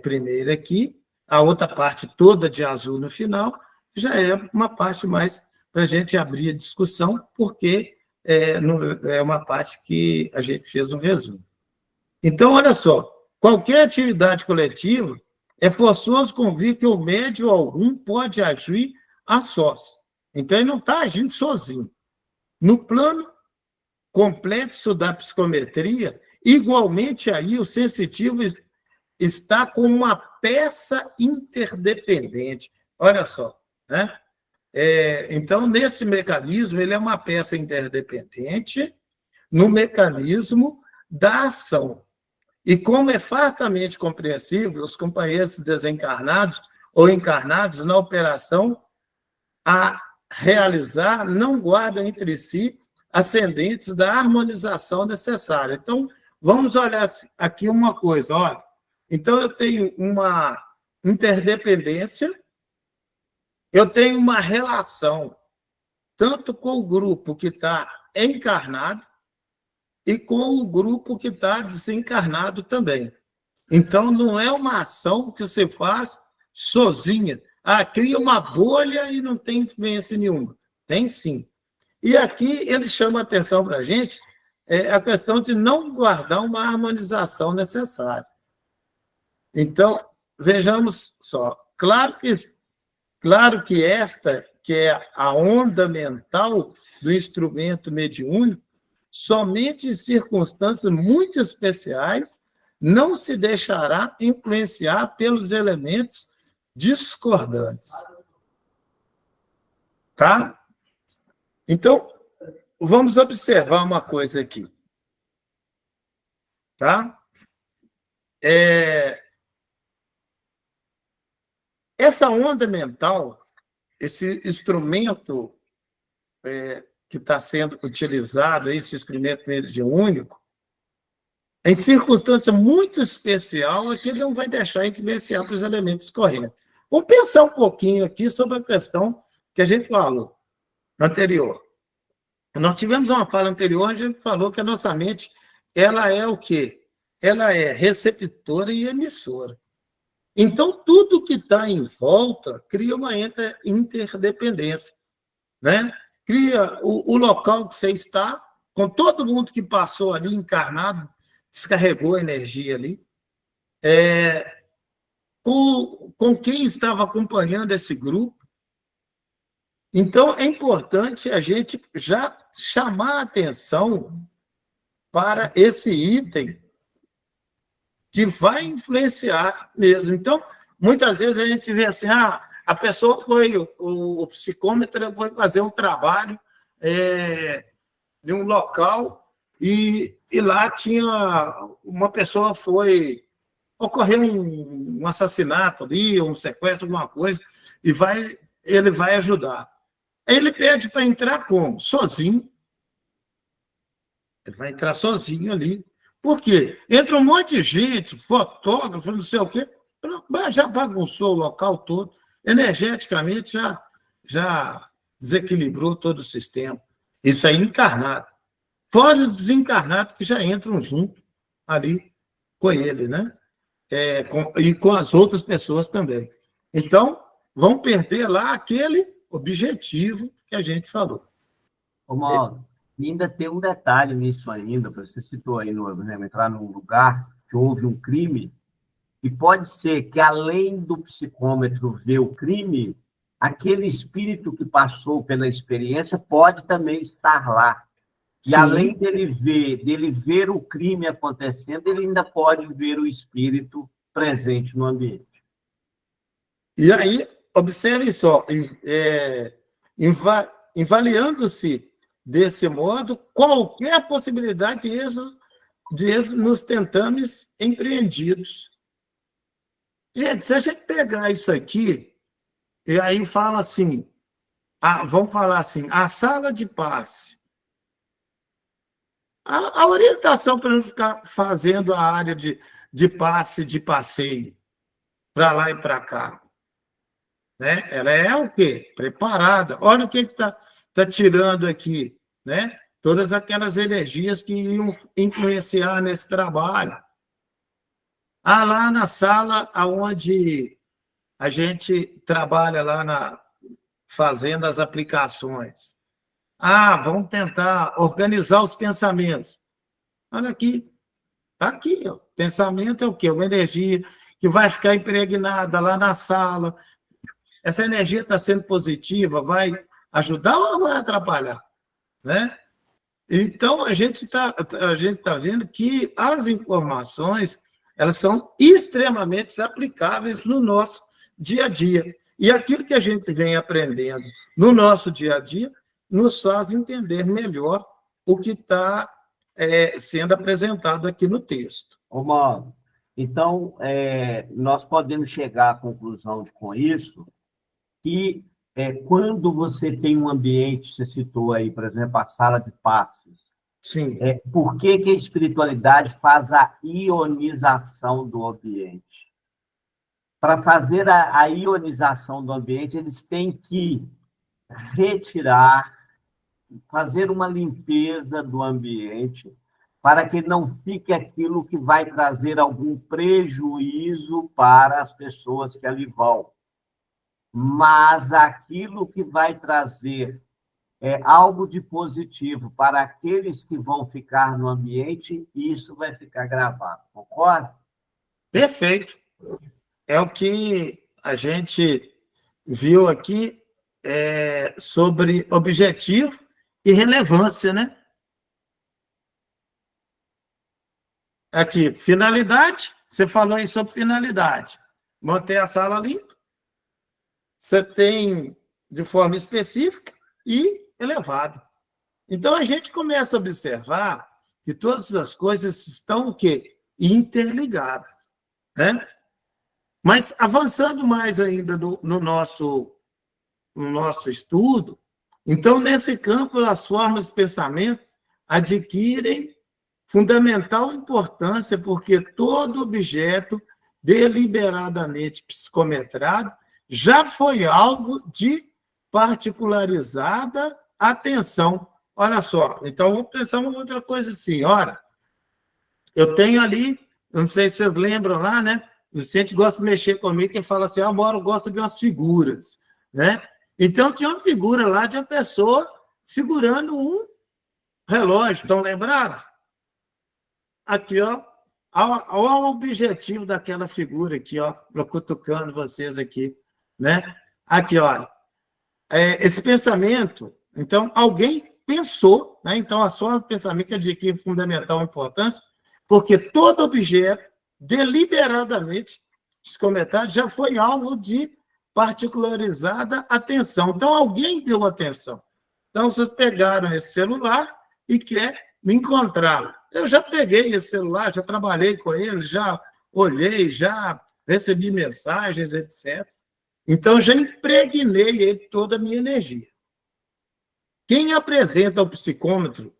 Speaker 2: primeira aqui, a outra parte toda de azul no final, já é uma parte mais para a gente abrir a discussão, porque é uma parte que a gente fez um resumo. Então, olha só, qualquer atividade coletiva é forçoso convir que o médium algum pode agir a sós. Então, ele não está agindo sozinho. No plano complexo da psicometria, igualmente aí o sensitivo está com uma peça interdependente. Olha só, né? Então, nesse mecanismo, ele é uma peça interdependente no mecanismo da ação. E como é fartamente compreensível, os companheiros desencarnados ou encarnados na operação a realizar não guardam entre si ascendentes da harmonização necessária. Então, vamos olhar aqui uma coisa, olha. Então, eu tenho uma interdependência, eu tenho uma relação tanto com o grupo que está encarnado e com o grupo que está desencarnado também. Então, não é uma ação que você faz sozinha. Ah, cria uma bolha e não tem influência nenhuma. Tem sim. E aqui ele chama a atenção para a gente a questão de não guardar uma harmonização necessária. Então, vejamos só. Claro que esta, que é a onda mental do instrumento mediúnico, somente em circunstâncias muito especiais, não se deixará influenciar pelos elementos discordantes. Tá? Então, vamos observar uma coisa aqui. Tá? Essa onda mental, esse instrumento que está sendo utilizado, esse instrumento mediúnico, em circunstância muito especial, é que ele não vai deixar influenciar para os elementos correntes. Vamos pensar um pouquinho aqui sobre a questão que a gente falou anterior. Nós tivemos uma fala anterior, onde a gente falou que a nossa mente, ela é o quê? Ela é receptora e emissora. Então, tudo que está em volta cria uma interdependência, né? Cria o local que você está, com todo mundo que passou ali encarnado, descarregou a energia ali, com quem estava acompanhando esse grupo. Então, é importante a gente já chamar a atenção para esse item que vai influenciar mesmo. Então, muitas vezes a gente vê assim, a pessoa foi, o psicômetro foi fazer um trabalho em um local e lá tinha uma pessoa ocorreu um assassinato ali, um sequestro, alguma coisa, e ele vai ajudar. Ele pede para entrar como? Sozinho. Ele vai entrar sozinho ali. Por quê? Entra um monte de gente, fotógrafo, não sei o quê, já bagunçou o local todo, energeticamente já desequilibrou todo o sistema. Isso aí encarnado. Fora o desencarnado que já entram junto ali com ele, né? E com as outras pessoas também. Então, vão perder lá aquele objetivo que a gente falou.
Speaker 4: Ô, Mauro, e ainda tem um detalhe nisso ainda, você citou aí, entrar num lugar que houve um crime, e pode ser que, além do psicômetro ver o crime, aquele espírito que passou pela experiência pode também estar lá. E, sim, além dele ver o crime acontecendo, ele ainda pode ver o espírito presente no ambiente.
Speaker 2: E aí, observe só, avaliando-se desse modo, qualquer possibilidade de êxito nos tentames empreendidos. Gente, se a gente pegar isso aqui, e aí fala assim, vamos falar assim, a sala de passe. A orientação para não ficar fazendo a área de passe, de passeio, para lá e para cá. Né? Ela é o quê? Preparada. Olha o que está tirando aqui, né? Todas aquelas energias que iam influenciar nesse trabalho. Lá na sala onde a gente trabalha lá fazendo as aplicações. Vamos tentar organizar os pensamentos. Olha aqui. Está aqui. Ó. Pensamento é o quê? Uma energia que vai ficar impregnada lá na sala. Essa energia está sendo positiva, vai ajudar ou vai atrapalhar? Né? Então, a gente tá vendo que as informações elas são extremamente aplicáveis no nosso dia a dia. E aquilo que a gente vem aprendendo no nosso dia a dia nos faz entender melhor o que está sendo apresentado aqui no texto.
Speaker 4: Ô, Mauro, então, nós podemos chegar à conclusão com isso que quando você tem um ambiente, você citou aí, por exemplo, a sala de passes.
Speaker 2: Sim.
Speaker 4: Por que a espiritualidade faz a ionização do ambiente? Para fazer a ionização do ambiente, eles têm que retirar, fazer uma limpeza do ambiente, para que não fique aquilo que vai trazer algum prejuízo para as pessoas que ali vão, mas aquilo que vai trazer algo de positivo para aqueles que vão ficar no ambiente, isso vai ficar gravado, concorda?
Speaker 2: Perfeito. É o que a gente viu aqui sobre objetivo e relevância, né? Aqui, finalidade, você falou aí sobre finalidade. Manter a sala limpa. Você tem de forma específica e elevada. Então, a gente começa a observar que todas as coisas estão o quê? Interligadas, né? Mas, avançando mais ainda no nosso estudo, então, nesse campo, as formas de pensamento adquirem fundamental importância, porque todo objeto deliberadamente psicometrado já foi alvo de particularizada atenção. Olha só, então vamos pensar uma outra coisa assim, ora, eu tenho ali, não sei se vocês lembram lá, né? O Vicente gosta de mexer comigo, que fala assim, Mauro gosta de umas figuras, né? Então, tinha uma figura lá de uma pessoa segurando um relógio, estão lembrados? Aqui, ó, olha o objetivo daquela figura aqui, ó, cutucando vocês aqui, né? Aqui, olha, esse pensamento, então, alguém pensou, né? Então, a sua pensamento adquire fundamental importância, porque todo objeto, deliberadamente, psicometrado, já foi alvo de particularizada atenção. Então, alguém deu atenção. Então, vocês pegaram esse celular e quer me encontrar. Eu já peguei esse celular, já trabalhei com ele, já olhei, já recebi mensagens, etc. Então, já impregnei ele toda a minha energia. Quem apresenta ao psicômetro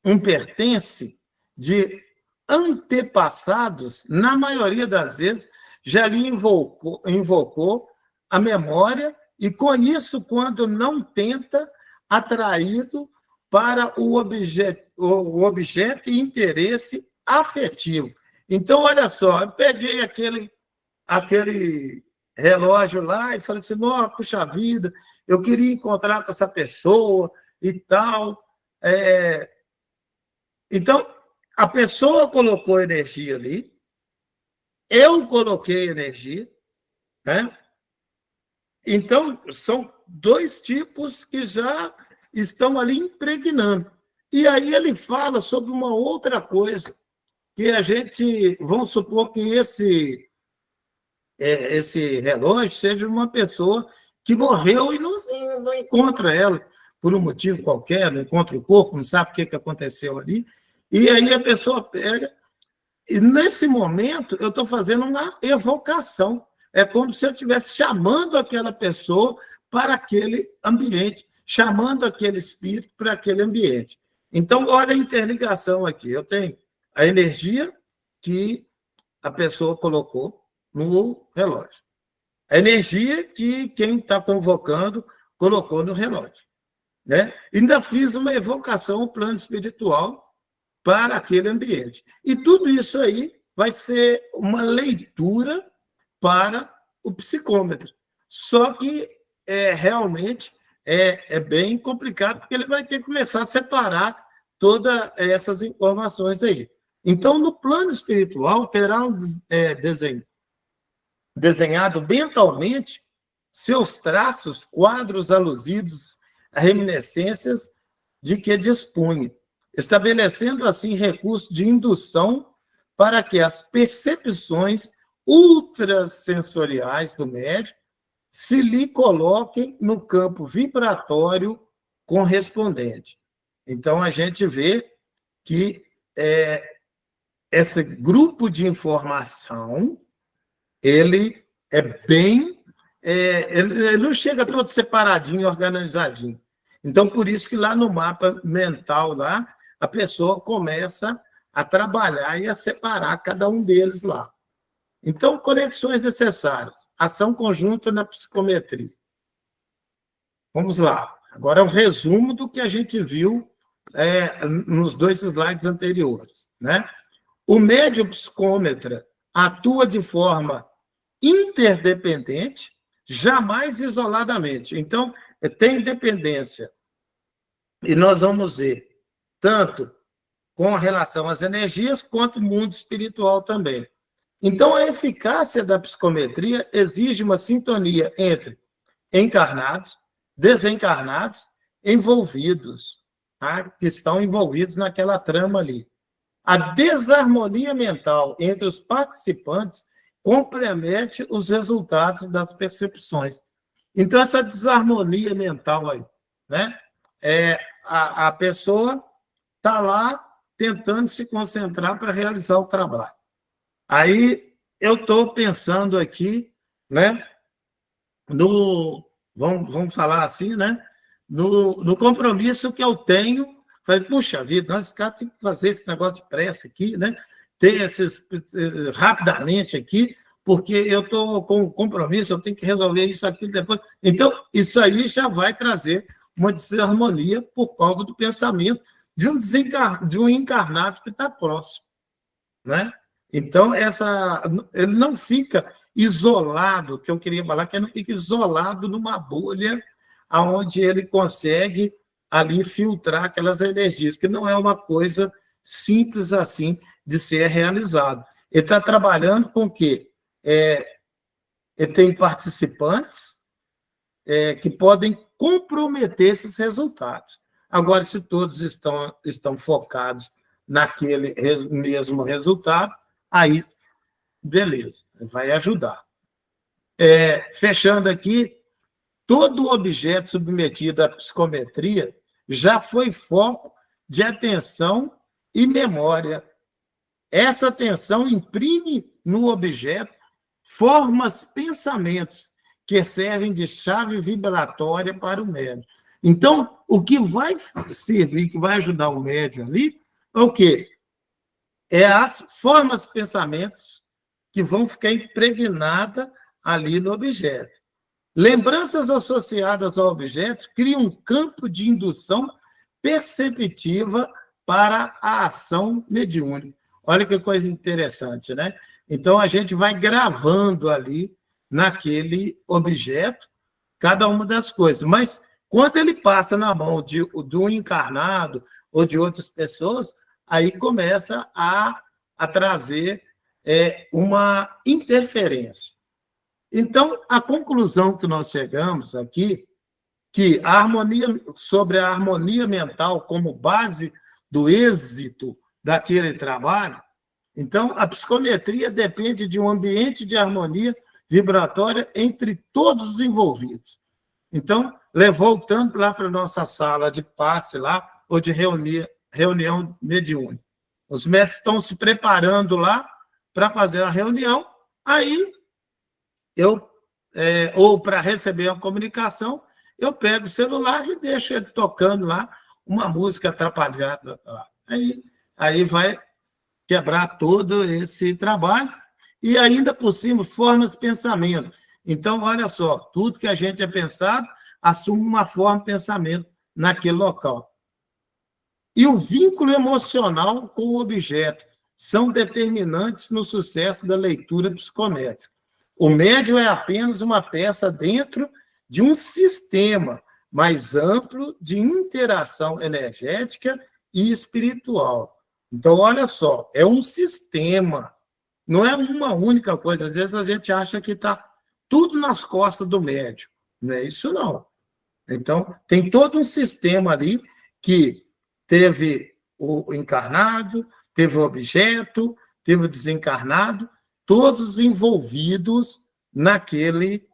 Speaker 2: um pertence de antepassados, na maioria das vezes, já lhe invocou a memória e, com isso, quando não tenta, atraído para o objeto e interesse afetivo. Então, olha só, eu peguei aquele relógio lá e falei assim, nossa, puxa vida, eu queria encontrar com essa pessoa e tal. Então, a pessoa colocou energia ali, eu coloquei energia, né? Então, são dois tipos que já estão ali impregnando. E aí ele fala sobre uma outra coisa, que a gente, vamos supor que esse relógio seja uma pessoa que morreu e não encontra ela, por um motivo qualquer, não encontra o corpo, não sabe o que aconteceu ali, e aí a pessoa pega, e nesse momento eu estou fazendo uma evocação, é como se eu estivesse chamando aquela pessoa para aquele ambiente, chamando aquele espírito para aquele ambiente. Então, olha a interligação aqui. Eu tenho a energia que a pessoa colocou no relógio. A energia que quem está convocando colocou no relógio. Né? Ainda fiz uma evocação ao plano espiritual para aquele ambiente. E tudo isso aí vai ser uma leitura para o psicômetro. Só que realmente é bem complicado, porque ele vai ter que começar a separar todas essas informações aí. Então, no plano espiritual, terá desenhado mentalmente seus traços, quadros alusivos a reminiscências de que dispunha, estabelecendo assim recursos de indução para que as percepções ultrasensoriais do médium se lhe coloquem no campo vibratório correspondente. Então, a gente vê que esse grupo de informação, ele é bem... ele não chega todo separadinho, organizadinho. Então, por isso que lá no mapa mental, lá, a pessoa começa a trabalhar e a separar cada um deles lá. Então, conexões necessárias. Ação conjunta na psicometria. Vamos lá. Agora é o resumo do que a gente viu nos 2 slides anteriores, né? O médium psicômetra atua de forma interdependente, jamais isoladamente. Então, tem dependência. E nós vamos ver tanto com relação às energias, quanto o mundo espiritual também. Então, a eficácia da psicometria exige uma sintonia entre encarnados, desencarnados, envolvidos, tá? Que estão envolvidos naquela trama ali. A desarmonia mental entre os participantes compromete os resultados das percepções. Então, essa desarmonia mental aí, né? A pessoa está lá tentando se concentrar para realizar o trabalho. Aí eu estou pensando aqui, né, vamos falar assim, né, no compromisso que eu tenho. Falei, puxa vida, nós caras temos que fazer esse negócio de pressa aqui, né, ter esses rapidamente aqui, porque eu estou com compromisso, eu tenho que resolver isso aqui depois. Então, isso aí já vai trazer uma desarmonia por causa do pensamento de um encarnado que está próximo, né? Então, ele não fica isolado, que eu queria falar, que ele não fica isolado numa bolha onde ele consegue ali filtrar aquelas energias, que não é uma coisa simples assim de ser realizado. Ele está trabalhando com o quê? Ele tem participantes que podem comprometer esses resultados. Agora, se todos estão focados naquele mesmo resultado, aí, beleza, vai ajudar. Fechando aqui, todo objeto submetido à psicometria já foi foco de atenção e memória. Essa atenção imprime no objeto formas, pensamentos que servem de chave vibratória para o médium. Então, o que vai servir, que vai ajudar o médium ali, é o quê? É as formas, pensamentos que vão ficar impregnadas ali no objeto. Lembranças associadas ao objeto criam um campo de indução perceptiva para a ação mediúnica. Olha que coisa interessante, né? Então, a gente vai gravando ali, naquele objeto, cada uma das coisas. Mas, quando ele passa na mão de um encarnado ou de outras pessoas, aí começa a trazer uma interferência. Então, a conclusão que nós chegamos aqui, que sobre a harmonia mental como base do êxito daquele trabalho, então, a psicometria depende de um ambiente de harmonia vibratória entre todos os envolvidos. Então, voltando lá para a nossa sala de passe lá, ou de reunião mediúnica. Os médicos estão se preparando lá para fazer a reunião, aí ou para receber uma comunicação, eu pego o celular e deixo ele tocando lá uma música atrapalhada. Aí vai quebrar todo esse trabalho, e ainda por cima, formas de pensamento. Então, olha só, tudo que a gente é pensado assume uma forma de pensamento naquele local. E o vínculo emocional com o objeto são determinantes no sucesso da leitura psicométrica. O médium é apenas uma peça dentro de um sistema mais amplo de interação energética e espiritual. Então, olha só, é um sistema, não é uma única coisa. Às vezes a gente acha que está tudo nas costas do médium. Não é isso, não. Então, tem todo um sistema ali que teve o encarnado, teve o objeto, teve o desencarnado, todos envolvidos naquele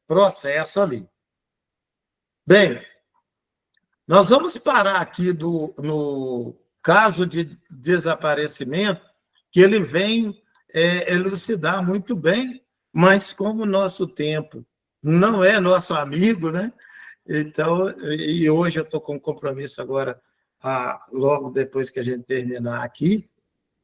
Speaker 2: processo ali. Bem, nós vamos parar aqui no caso de desaparecimento, que ele vem elucidar muito bem, mas como o nosso tempo não é nosso amigo, né? Então, e hoje eu estou com um compromisso agora, logo depois que a gente terminar aqui,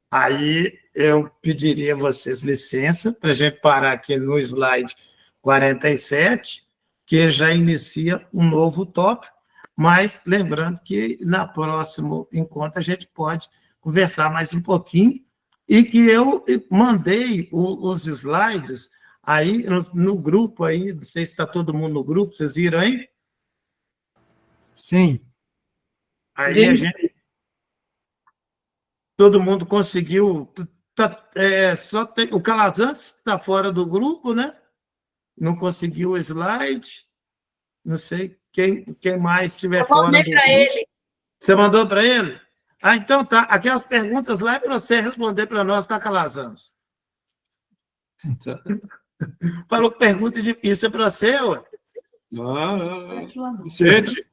Speaker 2: aí eu pediria a vocês licença para a gente parar aqui no slide 47, que já inicia um novo tópico, Mas lembrando que na próximo encontro a gente pode conversar mais um pouquinho e que eu mandei os slides aí no grupo aí, não sei se está todo mundo no grupo, vocês viram aí?
Speaker 1: Sim.
Speaker 2: Aí a gente, todo mundo conseguiu. Só tem, o Calazans está fora do grupo, né? Não conseguiu o slide. Não sei quem mais estiver fora. Eu mandei para ele. Você mandou para ele? Ah, então tá. Aquelas perguntas lá é para você responder para nós, tá, Calazans? Falou que pergunta difícil é para você, ué?
Speaker 7: Não. Vicente.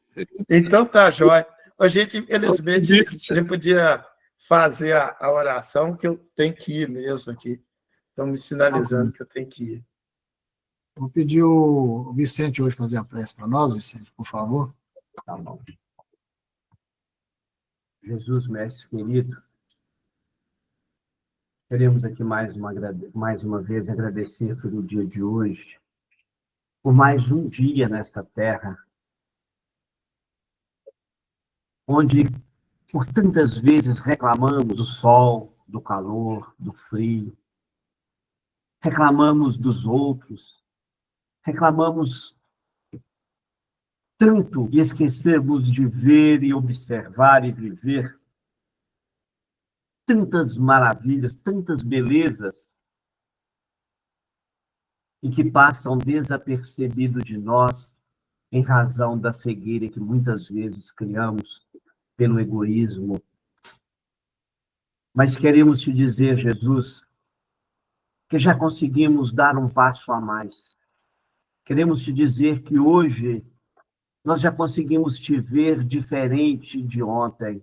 Speaker 2: Então tá, jóia. A gente, infelizmente, a gente podia fazer a oração, que eu tenho que ir mesmo aqui. Estão me sinalizando que eu tenho que ir.
Speaker 1: Vou pedir o Vicente hoje fazer a prece para nós, Vicente, por favor.
Speaker 4: Tá bom. Jesus, mestre querido, queremos aqui mais uma vez agradecer pelo dia de hoje, por mais um dia nesta terra, onde por tantas vezes reclamamos do sol, do calor, do frio, reclamamos dos outros, reclamamos tanto e esquecemos de ver e observar e viver tantas maravilhas, tantas belezas, e que passam desapercebido de nós em razão da cegueira que muitas vezes criamos pelo egoísmo. Mas queremos te dizer, Jesus, que já conseguimos dar um passo a mais. Queremos te dizer que hoje nós já conseguimos te ver diferente de ontem.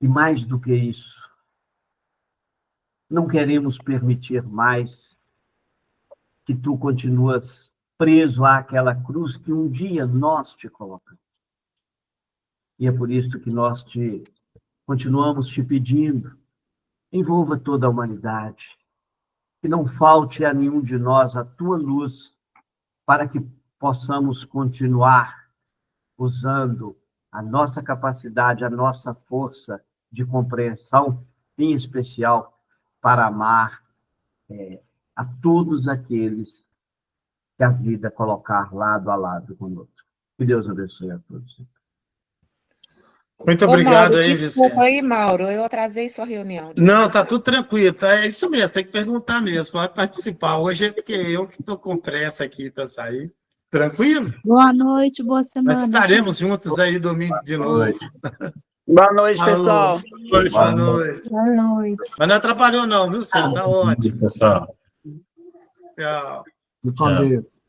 Speaker 4: E mais do que isso, não queremos permitir mais que tu continuas preso àquela cruz que um dia nós te colocamos. E é por isso que nós continuamos te pedindo, envolva toda a humanidade, que não falte a nenhum de nós a tua luz, para que possamos continuar usando a nossa capacidade, a nossa força de compreensão, em especial para amar a todos aqueles que a vida colocar lado a lado conosco. Que Deus abençoe a todos.
Speaker 2: Muito obrigado.
Speaker 6: Mauro,
Speaker 2: aí,
Speaker 6: desculpa
Speaker 2: Vicente.
Speaker 6: aí, Mauro, eu atrasei sua reunião. Desculpa.
Speaker 2: Não, tá tudo tranquilo, tá? É isso mesmo, tem que perguntar mesmo, pode participar. Hoje é porque eu que estou com pressa aqui para sair. Tranquilo?
Speaker 8: Boa noite, boa semana.
Speaker 2: Nós estaremos juntos aí domingo de novo.
Speaker 3: Boa noite, pessoal.
Speaker 2: Boa noite.
Speaker 8: Boa noite.
Speaker 2: Mas não atrapalhou não, viu, Cê? Tá ótimo.
Speaker 7: Pessoal.
Speaker 2: Tchau.
Speaker 1: Fique com Deus.